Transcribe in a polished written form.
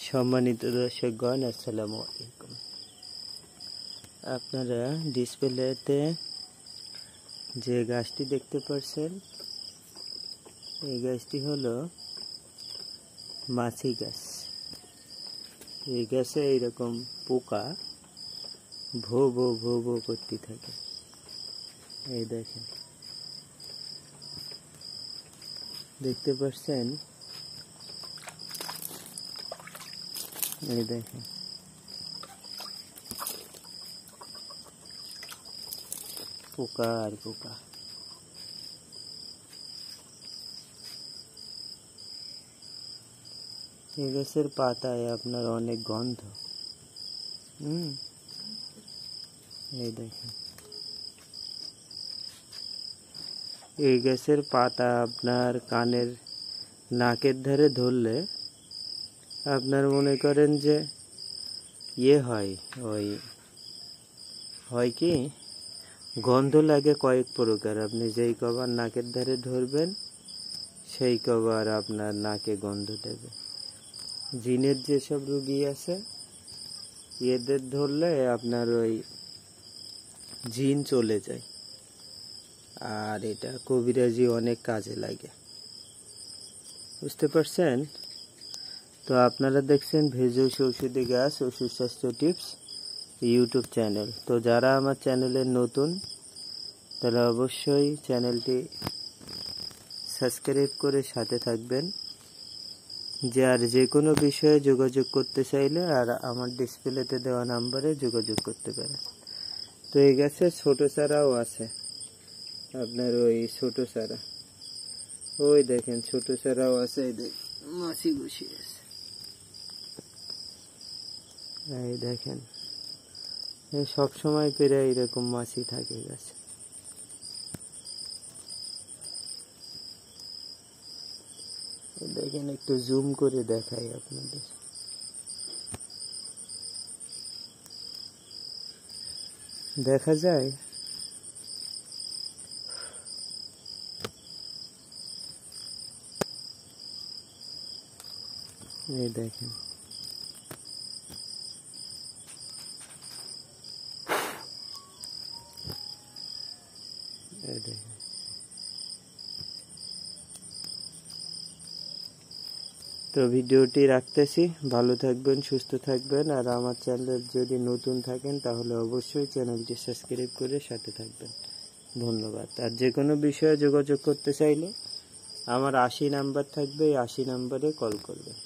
সম্মানিত দর্শকগণ, আসসালামু আলাইকুম। আপনারা ডিসপ্লেতে যে গাছটি দেখতে পাচ্ছেন, এই গাছটি হলো মাছি গাছ। এই গাছে এইরকম পোকা ভো ভো ভো ভো করতে থাকে। এই দেখেন, দেখতে পাচ্ছেন? এই দেখেন, পোকা আর পোকা। এই গাছের পাতায় আপনার অনেক গন্ধ। এই দেখেন, এই গাছের পাতা আপনার কানের নাকের ধারে ধরলে আপনার মনে করেন যে হয় কি গন্ধ লাগে কয়েক প্রকার। আপনি যেই কবার নাকের ধারে ধরবেন সেই কবার আপনার নাকে গন্ধ দেবে। জিনের যেসব রোগী আছে এদের ধরলে আপনার ওই জিন চলে যায়, আর এটা কবিরাজি অনেক কাজে লাগে। বুঝতে পারছেন? তো আপনারা দেখছেন ভেষজ ঔষধি গাছ ও সুস্বাস্থ্য টিপস ইউটিউব চ্যানেল। তো যারা আমার চ্যানেলে নতুন তারা অবশ্যই চ্যানেলটি সাবস্ক্রাইব করে সাথে থাকবেন। আর যে কোনো বিষয়ে যোগাযোগ করতে চাইলে আর আমার ডিসপ্লেতে দেওয়া নাম্বারে যোগাযোগ করতে পারেন। তো এই গাছে ছোট চারাও আছে, আপনার ওই ছোট চারা, ওই দেখেন ছোট চারাও আছে। এই দেখেন মাছি বসে আছে, এই দেখেন সব সময় পেরে এরকম মাছি থাকে গাছে। দেখেন, একটু জুম করে দেখাই আপনাদের। দেখা যায়? এই দেখেন, এই দেখেন। তো ভিডিওটি রাখতেছি, ভালো থাকবেন, সুস্থ থাকবেন। আর আমার চ্যানেল যদি নতুন থাকেন তাহলে অবশ্যই চ্যানেলটি সাবস্ক্রাইব করে সাথে থাকবেন। ধন্যবাদ। আর যে কোনো বিষয়ে যোগাযোগ করতে চাইলে আমার 80 নাম্বার থাকবে, এই 80 নাম্বারে কল করবেন।